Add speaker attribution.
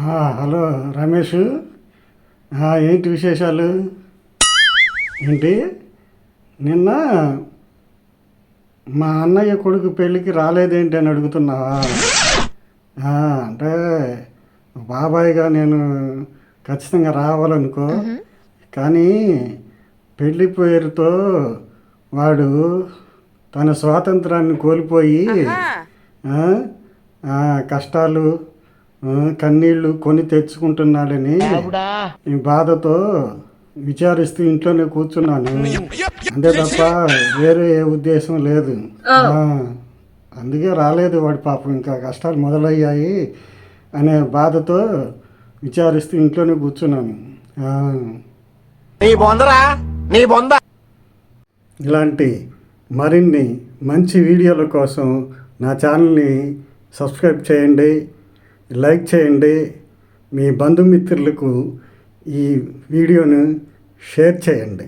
Speaker 1: Hello Ramesh. ఏంటి విశేషాలు? ఏంటి నిన్న మా అన్నయ్య కొడుకు పెళ్ళికి రాలేదేంటి అని అడుగుతున్నావా? అంటే బాబాయ్గా నేను ఖచ్చితంగా రావాలనుకో, కానీ పెళ్లి పేరుతో వాడు తన స్వాతంత్రాన్ని కోల్పోయి ఆ, కష్టాలు కన్నీళ్ళు కొని తెచ్చుకుంటున్నాడని ఈ బాధతో విచారిస్తూ ఇంట్లోనే కూర్చున్నాను. అంతే తప్ప వేరే ఏ ఉద్దేశం లేదు. అందుకే రాలేదు వాడు, పాపం ఇంకా కష్టాలు మొదలయ్యాయి అనే బాధతో విచారిస్తూ ఇంట్లోనే కూర్చున్నాను. ఇలాంటి మరిన్ని మంచి వీడియోల కోసం నా ఛానల్ని సబ్స్క్రైబ్ చేయండి, లైక్ చేయండి, మీ బంధుమిత్రులకు ఈ వీడియోను షేర్ చేయండి.